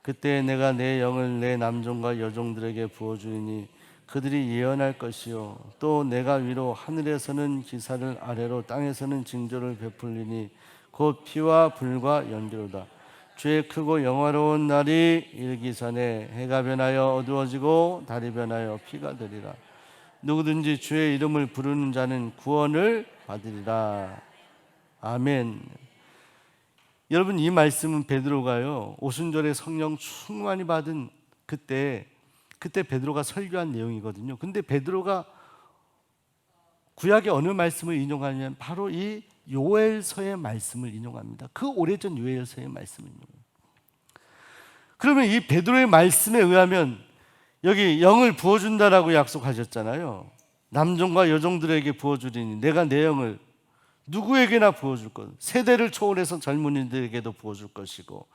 그때 내가 내 영을 내 남종과 여종들에게 부어주리니 그들이 예언할 것이요 또 내가 위로 하늘에서는 기사를 아래로 땅에서는 징조를 베풀리니 곧 피와 불과 연기로다. 주의 크고 영화로운 날이 이르기 전에 해가 변하여 어두워지고 달이 변하여 피가 되리라. 누구든지 주의 이름을 부르는 자는 구원을 받으리라. 아멘. 여러분, 이 말씀은 베드로가요 오순절에 성령 충만히 받은 그때 베드로가 설교한 내용이거든요. 근데 베드로가 구약의 어느 말씀을 인용하냐면 바로 이 요엘서의 말씀을 인용합니다. 그 오래전 요엘서의 말씀을 인용합니다. 그러면 이 베드로의 말씀에 의하면 여기 영을 부어준다라고 약속하셨잖아요. 남종과 여종들에게 부어주리니 내가 내 영을 누구에게나 부어줄 것, 세대를 초월해서 젊은이들에게도 부어줄 것이고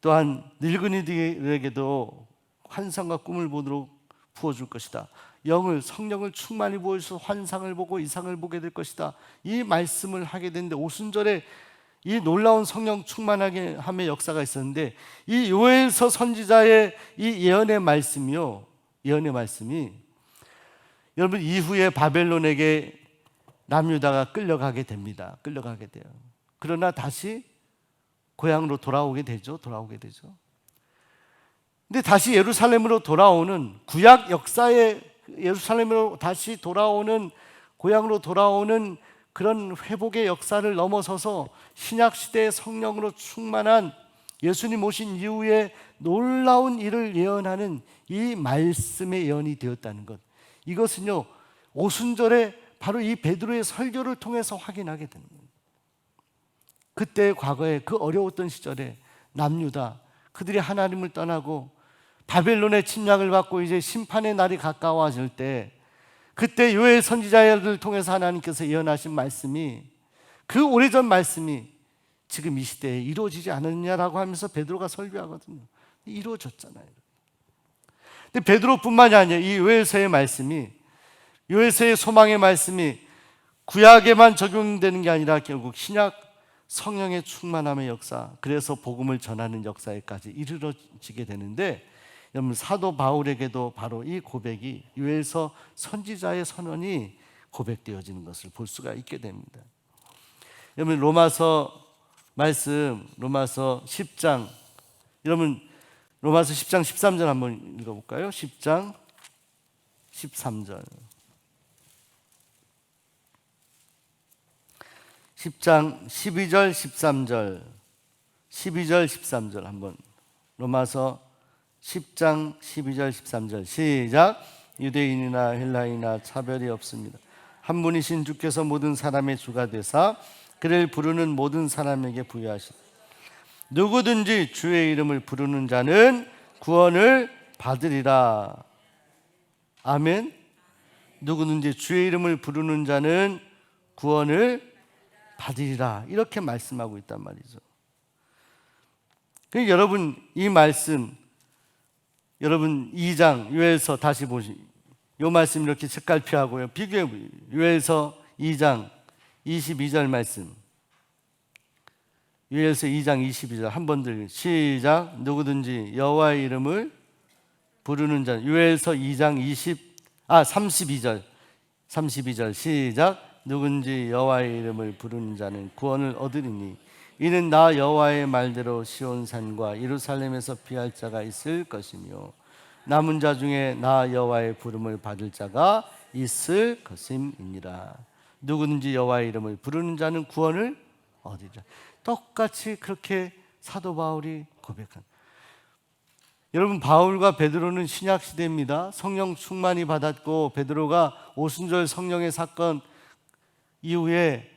또한 늙은이들에게도 환상과 꿈을 보도록 부어줄 것이다. 성령을 충만히 부어주셔서 환상을 보고 이상을 보게 될 것이다. 이 말씀을 하게 됐는데 오순절에 이 놀라운 성령 충만하게 함의 역사가 있었는데 이 요엘서 선지자의 이 예언의 말씀이 여러분 이후에 바벨론에게 남유다가 끌려가게 됩니다. 끌려가게 돼요. 그러나 다시 고향으로 돌아오게 되죠. 근데 다시 예루살렘으로 돌아오는 구약 역사의 예루살렘으로 다시 돌아오는 고향으로 돌아오는 그런 회복의 역사를 넘어서서 신약 시대의 성령으로 충만한 예수님 오신 이후에 놀라운 일을 예언하는 이 말씀의 예언이 되었다는 것. 이것은요 오순절에 바로 이 베드로의 설교를 통해서 확인하게 되는 거예요. 그때 과거에 그 어려웠던 시절에 남유다 그들이 하나님을 떠나고 바벨론의 침략을 받고 이제 심판의 날이 가까워질 때 그때 요엘 선지자를 통해서 하나님께서 예언하신 말씀이 그 오래전 말씀이 지금 이 시대에 이루어지지 않았냐라고 하면서 베드로가 설교하거든요. 이루어졌잖아요. 근데 베드로뿐만이 아니라 이 요엘서의 말씀이 요엘서의 소망의 말씀이 구약에만 적용되는 게 아니라 결국 신약 성령의 충만함의 역사, 그래서 복음을 전하는 역사에까지 이르러지게 되는데 여러분 사도 바울에게도 바로 이 고백이 요엘서 선지자의 선언이 고백되어지는 것을 볼 수가 있게 됩니다. 여러분 로마서 말씀 로마서 10장 여러분 로마서 10장 13절 한번 읽어볼까요? 10장 13절 10장 12절 13절 12절 13절 한번 로마서 10장 12절 13절 시작. 유대인이나 헬라인이나 차별이 없습니다. 한 분이신 주께서 모든 사람의 주가 되사 그를 부르는 모든 사람에게 부여하시다. 누구든지 주의 이름을 부르는 자는 구원을 받으리라. 아멘. 누구든지 주의 이름을 부르는 자는 구원을 받으리라. 이렇게 말씀하고 있단 말이죠. 그러니까 여러분 이 말씀 여러분 2장 요엘서 다시 보시. 이 말씀 이렇게 색깔피하고요. 비교해 보세요. 요엘서 2장 22절 말씀. 요엘서 2장 22절 한 번 더 시작. 누구든지 여호와의 이름을 부르는 자. 요엘서 2장 32절 시작. 누군지 여호와의 이름을 부르는 자는 구원을 얻으리니 이는 나 여호와의 말대로 시온산과 예루살렘에서 피할 자가 있을 것이며 남은 자 중에 나 여호와의 부름을 받을 자가 있을 것임이니라. 누구든지 여호와의 이름을 부르는 자는 구원을 얻으리라. 똑같이 그렇게 사도 바울이 고백한. 여러분, 바울과 베드로는 신약 시대입니다. 성령 충만이 받았고 베드로가 오순절 성령의 사건 이후에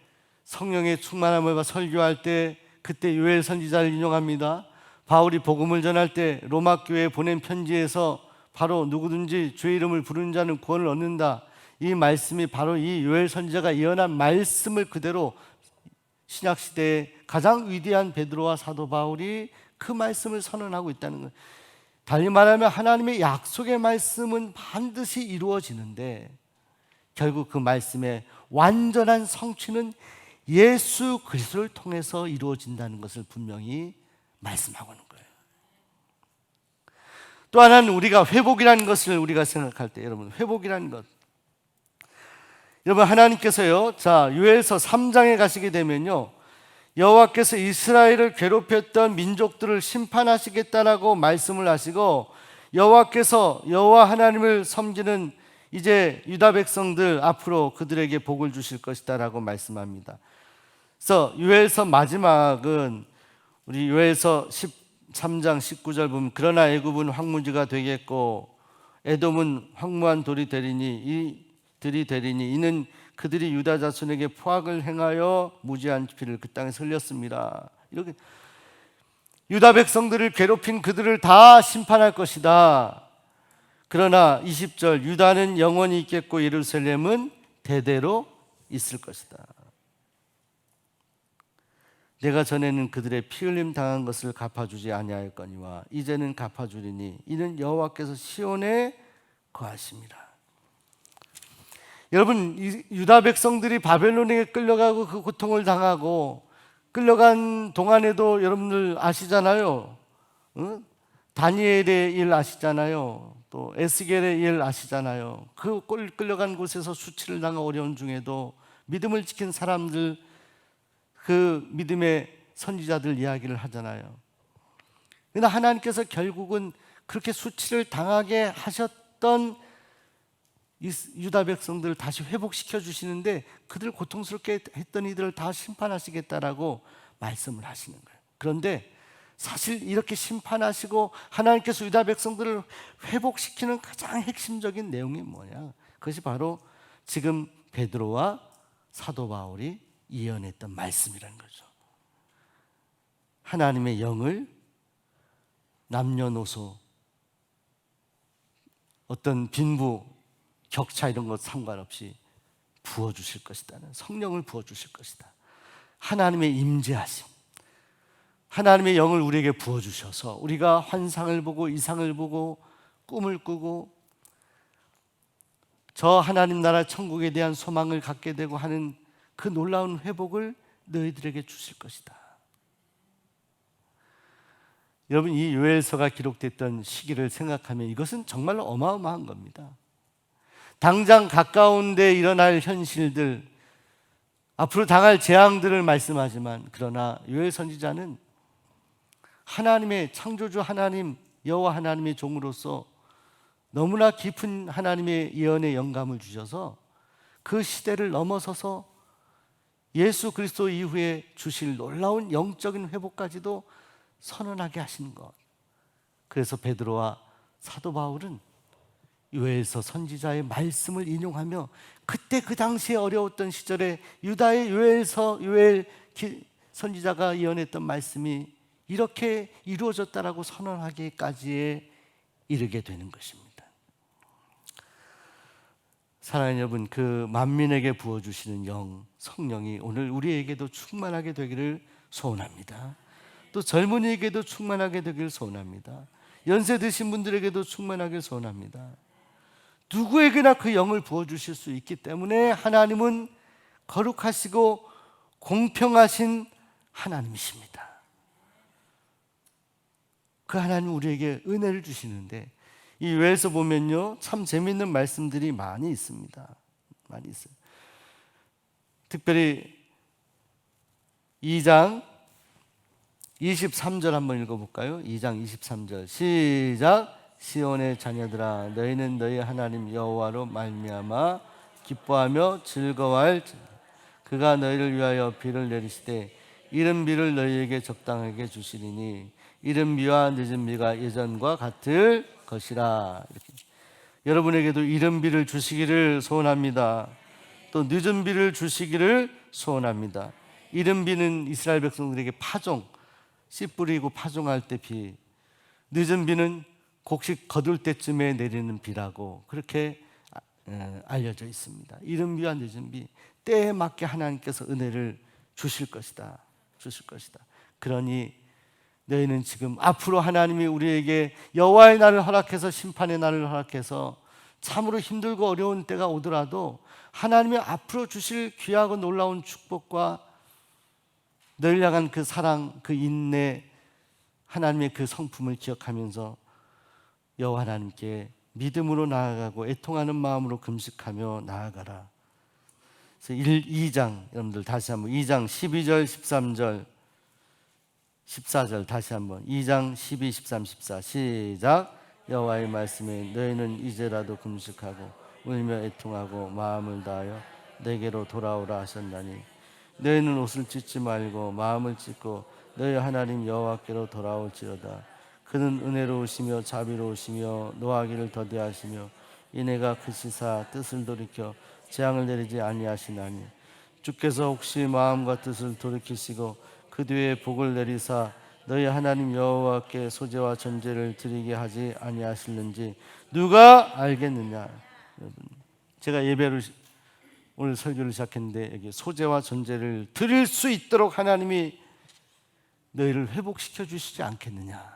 성령의 충만함을 설교할 때 그때 요엘 선지자를 인용합니다. 바울이 복음을 전할 때 로마 교회에 보낸 편지에서 바로 누구든지 주의 이름을 부르는 자는 구원을 얻는다. 이 말씀이 바로 이 요엘 선지자가 예언한 말씀을 그대로 신약 시대의 가장 위대한 베드로와 사도 바울이 그 말씀을 선언하고 있다는 거예요. 달리 말하면 하나님의 약속의 말씀은 반드시 이루어지는데 결국 그 말씀의 완전한 성취는 예수 그리스도를 통해서 이루어진다는 것을 분명히 말씀하고 있는 거예요. 또 하나는 우리가 회복이라는 것을 우리가 생각할 때, 여러분, 회복이라는 것, 여러분, 하나님께서요, 자, 요엘서 3장에 가시게 되면요, 여호와께서 이스라엘을 괴롭혔던 민족들을 심판하시겠다라고 말씀을 하시고, 여호와께서 여호와 하나님을 섬기는 이제 유다 백성들 앞으로 그들에게 복을 주실 것이다라고 말씀합니다. 그래서 요엘서 마지막은 우리 요엘서 13장 19절 보면 그러나 애굽은 황무지가 되겠고 에돔은 황무한 돌이 되리니 이는 그들이 유다 자손에게 포악을 행하여 무지한 피를 그 땅에서 흘렸습니다. 이렇게 유다 백성들을 괴롭힌 그들을 다 심판할 것이다. 그러나 20절 유다는 영원히 있겠고 예루살렘은 대대로 있을 것이다. 내가 전에는 그들의 피 흘림 당한 것을 갚아주지 아니하였거니와 이제는 갚아주리니 이는 여호와께서 시온에 거하십니다. 여러분, 유다 백성들이 바벨론에게 끌려가고 그 고통을 당하고 끌려간 동안에도 여러분들 아시잖아요. 다니엘의 일 아시잖아요. 또 에스겔의 일 아시잖아요. 그 끌려간 곳에서 수치를 당하고 어려운 중에도 믿음을 지킨 사람들, 그 믿음의 선지자들 이야기를 하잖아요. 그러나 하나님께서 결국은 그렇게 수치를 당하게 하셨던 유다 백성들을 다시 회복시켜 주시는데 그들 고통스럽게 했던 이들을 다 심판하시겠다라고 말씀을 하시는 거예요. 그런데 사실 이렇게 심판하시고 하나님께서 유다 백성들을 회복시키는 가장 핵심적인 내용이 뭐냐? 그것이 바로 지금 베드로와 사도 바울이 예언했던 말씀이라는 거죠. 하나님의 영을 남녀노소 어떤 빈부 격차 이런 것 상관없이 부어주실 것이다는, 성령을 부어주실 것이다. 하나님의 임재하심, 하나님의 영을 우리에게 부어주셔서 우리가 환상을 보고 이상을 보고 꿈을 꾸고 저 하나님 나라 천국에 대한 소망을 갖게 되고 하는 그 놀라운 회복을 너희들에게 주실 것이다. 여러분, 이 요엘서가 기록됐던 시기를 생각하면 이것은 정말로 어마어마한 겁니다. 당장 가까운 데 일어날 현실들, 앞으로 당할 재앙들을 말씀하지만 그러나 요엘 선지자는 하나님의 창조주 하나님 여호와 하나님의 종으로서 너무나 깊은 하나님의 예언의 영감을 주셔서 그 시대를 넘어서서 예수 그리스도 이후에 주실 놀라운 영적인 회복까지도 선언하게 하신 것. 그래서 베드로와 사도 바울은 요엘서 선지자의 말씀을 인용하며 그때 그 당시에 어려웠던 시절에 유다의 요엘 선지자가 예언했던 말씀이 이렇게 이루어졌다라고 선언하기까지에 이르게 되는 것입니다. 사랑하는 여러분, 그 만민에게 부어주시는 영, 성령이 오늘 우리에게도 충만하게 되기를 소원합니다. 또 젊은이에게도 충만하게 되기를 소원합니다. 연세 드신 분들에게도 충만하게 소원합니다. 누구에게나 그 영을 부어주실 수 있기 때문에 하나님은 거룩하시고 공평하신 하나님이십니다. 그 하나님 우리에게 은혜를 주시는데 이 요엘서 보면요 참 재미있는 말씀들이 많이 있습니다. 많이 있어요. 특별히 2장 23절 한번 읽어볼까요? 2장 23절 시작. 시온의 자녀들아 너희는 너희 하나님 여호와로 말미암아 기뻐하며 즐거워할 그가 너희를 위하여 비를 내리시되 이른 비를 너희에게 적당하게 주시리니 이른 비와 늦은 비가 예전과 같을 것이라. 이렇게. 여러분에게도 이른 비를 주시기를 소원합니다. 또 늦은 비를 주시기를 소원합니다. 이른 비는 이스라엘 백성들에게 파종, 씨 뿌리고 파종할 때 비, 늦은 비는 곡식 거둘 때쯤에 내리는 비라고 그렇게 알려져 있습니다. 이른 비와 늦은 비, 때에 맞게 하나님께서 은혜를 주실 것이다. 주실 것이다. 그러니 너희는 지금 앞으로 하나님이 우리에게 여호와의 날을 허락해서 심판의 날을 허락해서 참으로 힘들고 어려운 때가 오더라도 하나님이 앞으로 주실 귀하고 놀라운 축복과 너희를 향한 그 사랑, 그 인내, 하나님의 그 성품을 기억하면서 여호와 하나님께 믿음으로 나아가고 애통하는 마음으로 금식하며 나아가라. 그래서 2장 여러분들 다시 한번 2장 12절 13절 14절 다시 한번 2장 12, 13, 14 시작. 여호와의 말씀에 너희는 이제라도 금식하고 울며 애통하고 마음을 다하여 내게로 돌아오라 하셨나니 너희는 옷을 찢지 말고 마음을 찢고 너희 하나님 여호와께로 돌아올지어다. 그는 은혜로우시며 자비로우시며 노하기를 더디하시며 이내가 크시사 뜻을 돌이켜 재앙을 내리지 아니하시나니 주께서 혹시 마음과 뜻을 돌이키시고 그 뒤에 복을 내리사 너희 하나님 여호와께 소제와 전제를 드리게 하지 아니하실는지 누가 알겠느냐. 여러분, 제가 예배를 오늘 설교를 시작했는데 여기 소제와 전제를 드릴 수 있도록 하나님이 너희를 회복시켜 주시지 않겠느냐.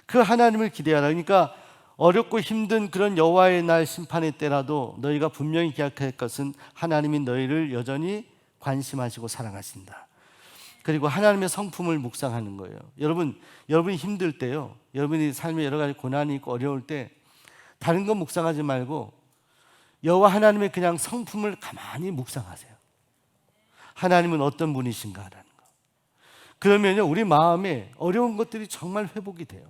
그 하나님을 기대하라. 그러니까 어렵고 힘든 그런 여호와의 날 심판의 때라도 너희가 분명히 기억할 것은 하나님이 너희를 여전히 관심하시고 사랑하신다. 그리고 하나님의 성품을 묵상하는 거예요. 여러분이 힘들 때요, 여러분이 삶에 여러 가지 고난이 있고 어려울 때 다른 건 묵상하지 말고 여호와 하나님의 그냥 성품을 가만히 묵상하세요. 하나님은 어떤 분이신가라는 거. 그러면요, 우리 마음에 어려운 것들이 정말 회복이 돼요.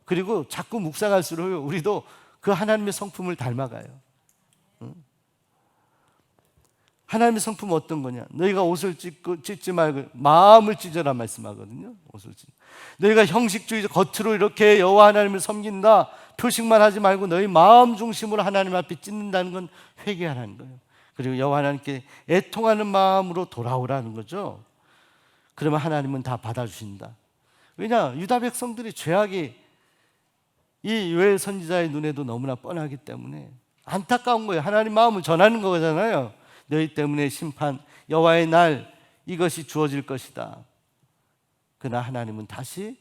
그리고 자꾸 묵상할수록 우리도 그 하나님의 성품을 닮아가요. 하나님의 성품은 어떤 거냐? 너희가 옷을 찢지 말고 마음을 찢어라 말씀하거든요. 옷을 찢. 너희가 형식주의 겉으로 이렇게 여호와 하나님을 섬긴다 표식만 하지 말고 너희 마음 중심으로 하나님 앞에 찢는다는 건 회개하라는 거예요. 그리고 여호와 하나님께 애통하는 마음으로 돌아오라는 거죠. 그러면 하나님은 다 받아주신다. 왜냐? 유다 백성들이 죄악이 이 요엘 선지자의 눈에도 너무나 뻔하기 때문에 안타까운 거예요. 하나님 마음을 전하는 거잖아요. 너희 때문에 심판, 여호와의 날 이것이 주어질 것이다. 그러나 하나님은 다시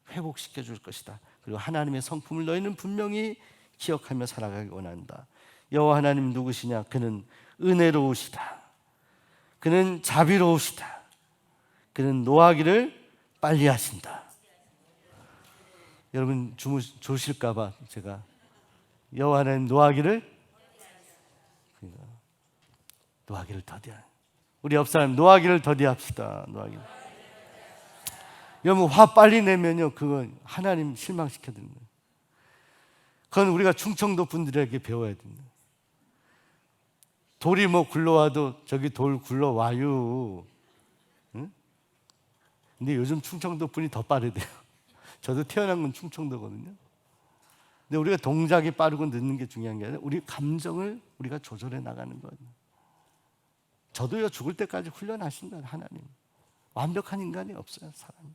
회복시켜 줄 것이다. 그리고 하나님의 성품을 너희는 분명히 기억하며 살아가기 원한다. 여호와 하나님 누구시냐? 그는 은혜로우시다. 그는 자비로우시다. 그는 노하기를 빨리 하신다. 여러분 조실까 봐 제가 여호와 하나님 노하기를 더디하는. 우리 옆 사람 노하기를 더디합시다. 노하기를. 여러분 화 빨리 내면요 그건 하나님 실망시켜 드리는 거예요. 그건 우리가 충청도 분들에게 배워야 됩니다. 돌이 뭐 굴러와도 저기 돌 굴러와요. 응? 근데 요즘 충청도 분이 더 빠르대요. 저도 태어난 건 충청도거든요. 근데 우리가 동작이 빠르고 늦는 게 중요한 게 아니라 우리 감정을 우리가 조절해 나가는 거예요. 저도요 죽을 때까지 훈련하신다. 하나님 완벽한 인간이 없어요. 사람이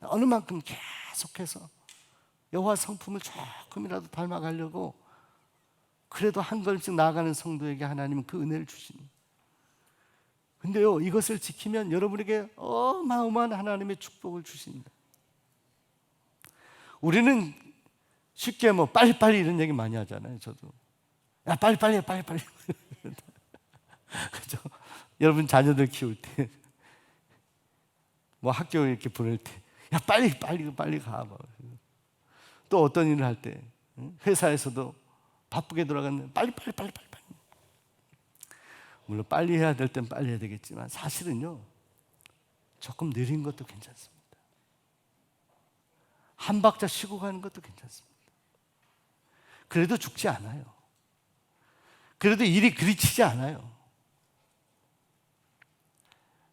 어느 만큼 계속해서 여호와 성품을 조금이라도 닮아가려고 그래도 한 걸음씩 나아가는 성도에게 하나님은 그 은혜를 주십니다. 근데요 이것을 지키면 여러분에게 어마어마한 하나님의 축복을 주십니다. 우리는 쉽게 뭐 빨리빨리 이런 얘기 많이 하잖아요. 저도 야 빨리빨리 해 빨리빨리 그죠? 여러분 자녀들 키울 때 뭐 학교 이렇게 보낼 때 야 빨리 가. 또 어떤 일을 할 때 회사에서도 바쁘게 돌아가는데 빨리. 물론 빨리 해야 될 땐 빨리 해야 되겠지만 사실은요 조금 느린 것도 괜찮습니다. 한 박자 쉬고 가는 것도 괜찮습니다. 그래도 죽지 않아요. 그래도 일이 그리치지 않아요.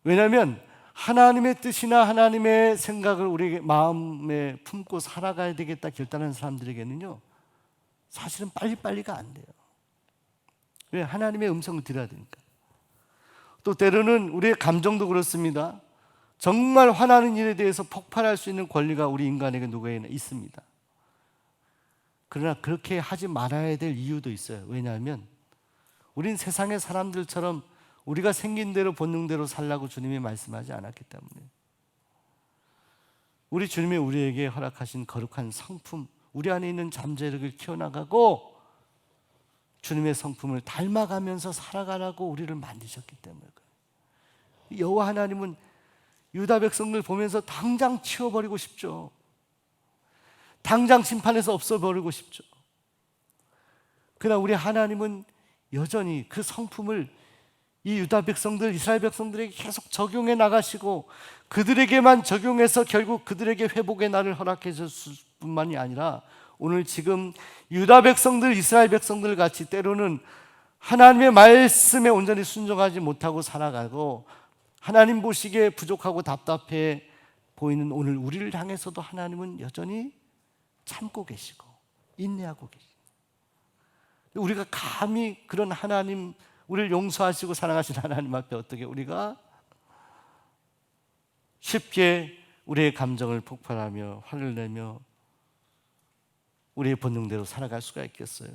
왜냐하면 하나님의 뜻이나 하나님의 생각을 우리 마음에 품고 살아가야 되겠다 결단하는 사람들에게는요, 사실은 빨리빨리가 안 돼요. 왜? 하나님의 음성을 들어야 되니까. 또 때로는 우리의 감정도 그렇습니다. 정말 화나는 일에 대해서 폭발할 수 있는 권리가 우리 인간에게 누구에나 있습니다. 그러나 그렇게 하지 말아야 될 이유도 있어요. 왜냐하면 우린 세상의 사람들처럼 우리가 생긴 대로 본능대로 살라고 주님이 말씀하지 않았기 때문에, 우리 주님이 우리에게 허락하신 거룩한 성품, 우리 안에 있는 잠재력을 키워나가고 주님의 성품을 닮아가면서 살아가라고 우리를 만드셨기 때문에 그래요. 여호와 하나님은 유다 백성들 보면서 당장 치워버리고 싶죠. 당장 심판해서 없애버리고 싶죠. 그러나 우리 하나님은 여전히 그 성품을 이 유다 백성들, 이스라엘 백성들에게 계속 적용해 나가시고, 그들에게만 적용해서 결국 그들에게 회복의 날을 허락해 줬을 뿐만이 아니라 오늘 지금 유다 백성들, 이스라엘 백성들 같이 때로는 하나님의 말씀에 온전히 순종하지 못하고 살아가고 하나님 보시기에 부족하고 답답해 보이는 오늘 우리를 향해서도 하나님은 여전히 참고 계시고 인내하고 계십니다. 우리가 감히 그런 하나님, 우리를 용서하시고 사랑하신 하나님 앞에 어떻게 우리가 쉽게 우리의 감정을 폭발하며 화를 내며 우리의 본능대로 살아갈 수가 있겠어요?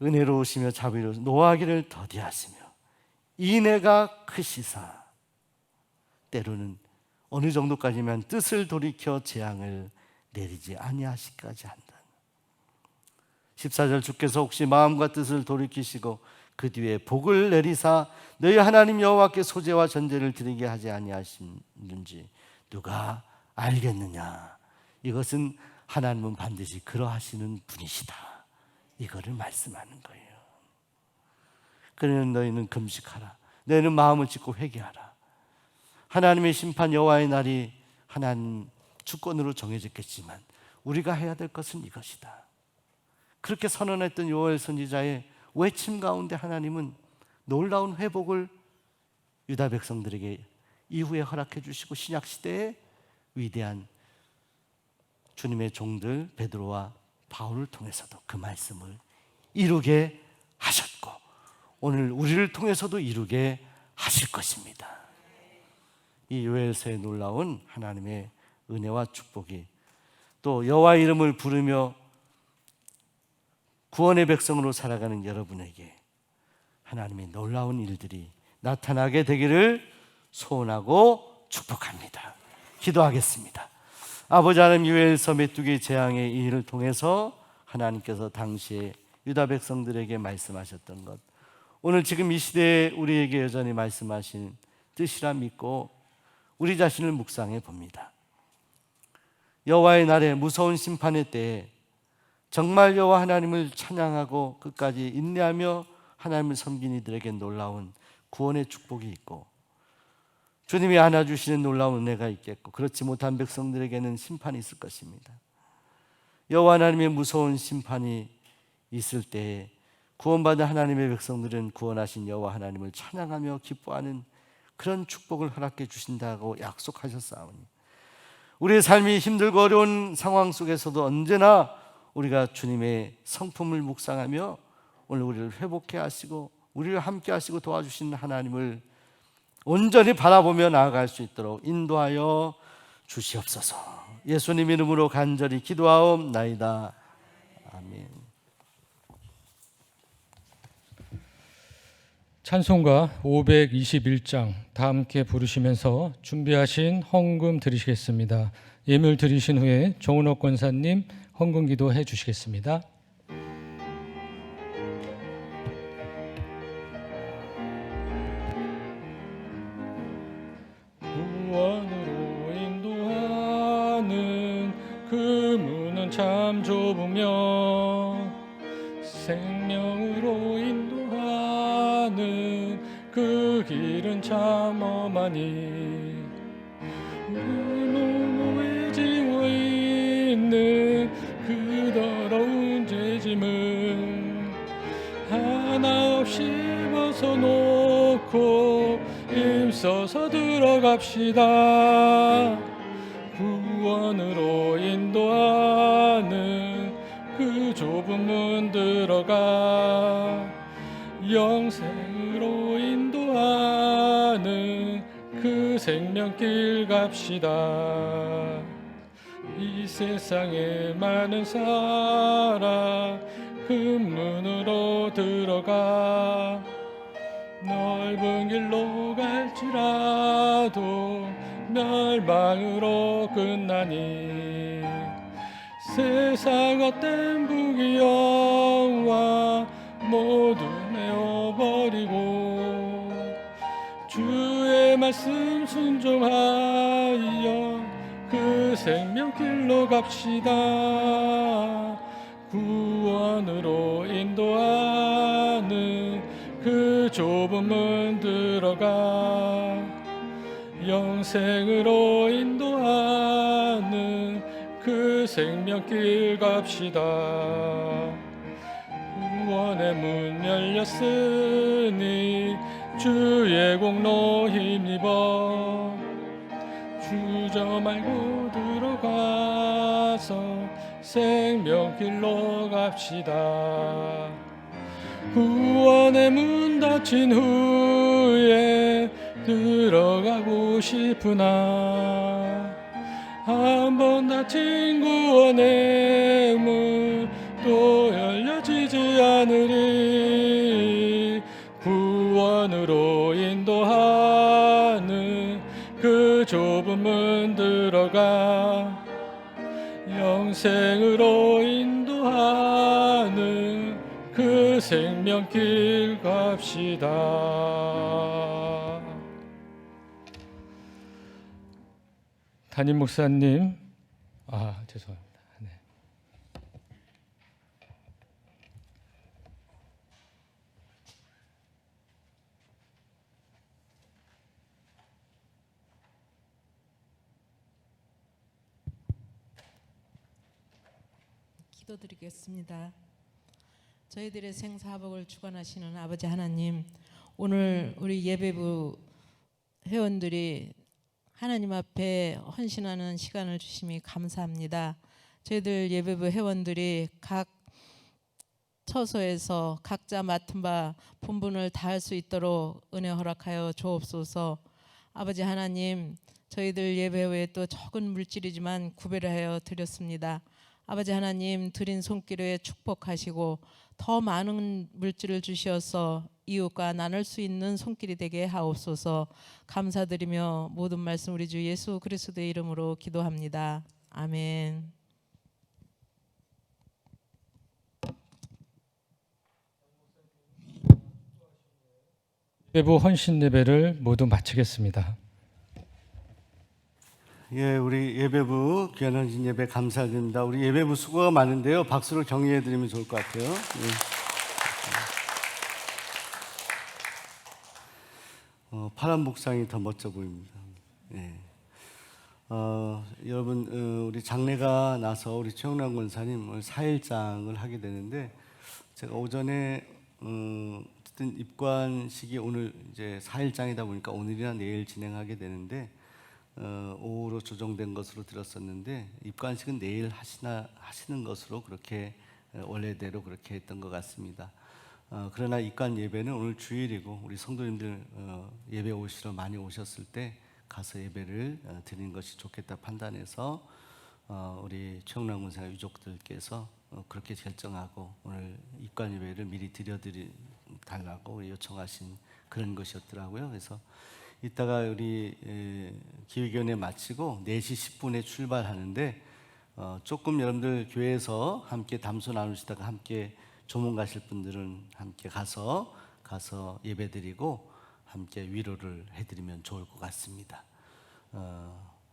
은혜로우시며 자비로우시며 노하기를 더디하시며 인애가 크시사 때로는 어느 정도까지면 뜻을 돌이켜 재앙을 내리지 아니하시기까지 한다. 14절 주께서 혹시 마음과 뜻을 돌이키시고 그 뒤에 복을 내리사 너희 하나님 여호와께 소제와 전제를 드리게 하지 아니하시는지 누가 알겠느냐. 이것은 하나님은 반드시 그러하시는 분이시다, 이거를 말씀하는 거예요. 그러면 너희는 금식하라. 너희는 마음을 찢고 회개하라. 하나님의 심판 여호와의 날이 하나님 주권으로 정해졌겠지만 우리가 해야 될 것은 이것이다. 그렇게 선언했던 요엘 선지자의 외침 가운데 하나님은 놀라운 회복을 유다 백성들에게 이후에 허락해 주시고 신약 시대에 위대한 주님의 종들 베드로와 바울을 통해서도 그 말씀을 이루게 하셨고 오늘 우리를 통해서도 이루게 하실 것입니다. 이 요엘서의 놀라운 하나님의 은혜와 축복이 또 여호와 이름을 부르며 구원의 백성으로 살아가는 여러분에게 하나님의 놀라운 일들이 나타나게 되기를 소원하고 축복합니다. 기도하겠습니다. 아버지 하나님, 요엘서 메뚜기 재앙의 이 일을 통해서 하나님께서 당시에 유다 백성들에게 말씀하셨던 것, 오늘 지금 이 시대에 우리에게 여전히 말씀하신 뜻이라 믿고 우리 자신을 묵상해 봅니다. 여호와의 날에 무서운 심판의 때에 정말 여호와 하나님을 찬양하고 끝까지 인내하며 하나님을 섬긴 이들에게 놀라운 구원의 축복이 있고 주님이 안아주시는 놀라운 은혜가 있겠고 그렇지 못한 백성들에게는 심판이 있을 것입니다. 여호와 하나님의 무서운 심판이 있을 때에 구원받은 하나님의 백성들은 구원하신 여호와 하나님을 찬양하며 기뻐하는 그런 축복을 허락해 주신다고 약속하셨사오니 우리의 삶이 힘들고 어려운 상황 속에서도 언제나 우리가 주님의 성품을 묵상하며 오늘 우리를 회복해 하시고 우리를 함께 하시고 도와주시는 하나님을 온전히 바라보며 나아갈 수 있도록 인도하여 주시옵소서. 예수님 이름으로 간절히 기도하옵나이다. 아멘. 찬송가 521장 다 함께 부르시면서 준비하신 헌금 드리시겠습니다. 예물 드리신 후에 정은옥 권사님 헌금 기도해 주시겠습니다. 구원으로 인도하는 그 문은 참 좁으며 생명으로 인도하는 그 길은 참 험하니 몸에 지워 있는 그 더러운 죄짐을 하나 없이 벗어놓고 힘써서 들어갑시다. 구원으로 인도하는 그 좁은 문 들어가 영생으로 인도하는 그 생명길 갑시다. 이 세상에 많은 사람 그 문으로 들어가 넓은 길로 갈지라도 멸망으로 끝나니 세상 헛된 부귀영화 모두 내어버리고 주의 말씀 순종하여 그 생명길로 갑시다. 구원으로 인도하는 그 좁은 문 들어가 영생으로 인도하는 그 생명길 갑시다. 구원의 문 열렸으니 주의 공로 힘입어 주저 말고 들어가서 생명길로 갑시다. 구원의 문 닫힌 후에 들어가고 싶으나 한번 닫힌 구원의 문 또 열려지지 않으리. 구원으로 인도하는 그 좁은 문 들어가 영생으로 인도하는 그 생명길 갑시다. 담임 목사님, 죄송합니다. 네. 기도드리겠습니다. 저희들의 생사복을 주관하시는 아버지 하나님, 오늘 우리 예배부 회원들이 하나님 앞에 헌신하는 시간을 주심이 감사합니다. 저희들 예배부 회원들이 각 처소에서 각자 맡은 바 본분을 다할 수 있도록 은혜 허락하여 주옵소서. 아버지 하나님, 저희들 예배 후에 또 적은 물질이지만 구별하여 드렸습니다. 아버지 하나님, 드린 손길에 축복하시고 더 많은 물질을 주시어서 이웃과 나눌 수 있는 손길이 되게 하옵소서. 감사드리며 모든 말씀 우리 주 예수 그리스도의 이름으로 기도합니다. 아멘. 예배부 헌신 예배를 모두 마치겠습니다. 예, 우리 예배부 귀한 헌신 예배 감사드립니다. 우리 예배부 수고가 많은데요. 박수로 격려해 드리면 좋을 것 같아요. 예. 파란 복상이 더 멋져 보입니다. 예. 여러분, 우리 장례가 나서 우리 최영란 권사님 오늘 4일장을 하게 되는데, 제가 오전에 어쨌든 입관식이 오늘 이제 4일장이다 보니까 오늘이나 내일 진행하게 되는데, 오후로 조정된 것으로 들었었는데 입관식은 내일 하시는 것으로 그렇게 원래대로 그렇게 했던 것 같습니다. 그러나 입관 예배는 오늘 주일이고 우리 성도님들 예배 오시러 많이 오셨을 때 가서 예배를 드리는 것이 좋겠다 판단해서 우리 최영란 군사 유족들께서 그렇게 결정하고 오늘 입관 예배를 미리 드려달라고 요청하신 그런 것이었더라고요. 그래서 이따가 우리 기획위원회 마치고 4시 10분에 출발하는데 조금 여러분들 교회에서 함께 담소 나누시다가 함께 조문 가실 분들은 함께 가서 예배드리고 함께 위로를 해드리면 좋을 것 같습니다.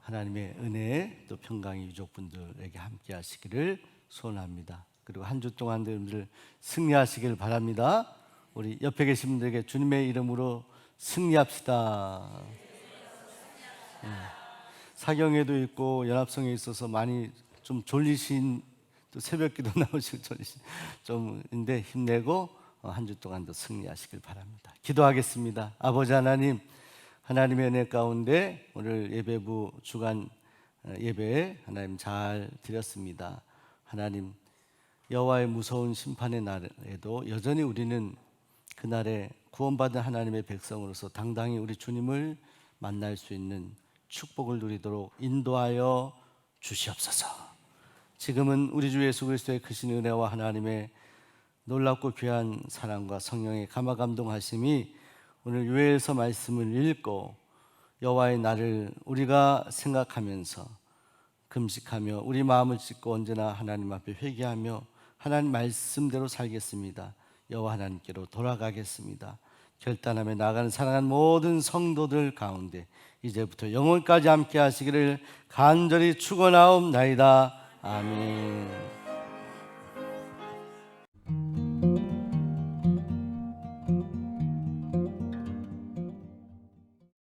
하나님의 은혜 또 평강이 유족분들에게 함께 하시기를 소원합니다. 그리고 한 주 동안 여러분들 승리하시길 바랍니다. 우리 옆에 계신 분들에게 주님의 이름으로 승리합시다. 사경에도 있고 연합성에 있어서 많이 좀 졸리신, 또 새벽기도 나오시고 졸리신 좀인데 힘내고 한 주 동안도 승리하시길 바랍니다. 기도하겠습니다. 아버지 하나님, 하나님의 은혜 가운데 오늘 예배부 주간 예배 하나님 잘 드렸습니다. 하나님, 여호와의 무서운 심판의 날에도 여전히 우리는 그날에 구원받은 하나님의 백성으로서 당당히 우리 주님을 만날 수 있는 축복을 누리도록 인도하여 주시옵소서. 지금은 우리 주 예수 그리스도의 크신 은혜와 하나님의 놀랍고 귀한 사랑과 성령의 감화 감동하심이 오늘 요엘서 말씀을 읽고 여호와의 날을 우리가 생각하면서 금식하며 우리 마음을 찢고 언제나 하나님 앞에 회개하며 하나님 말씀대로 살겠습니다. 여호와 하나님께로 돌아가겠습니다. 결단하며 나아가는 사랑하는 모든 성도들 가운데 이제부터 영원까지 함께 하시기를 간절히 축원하옵나이다. 아멘.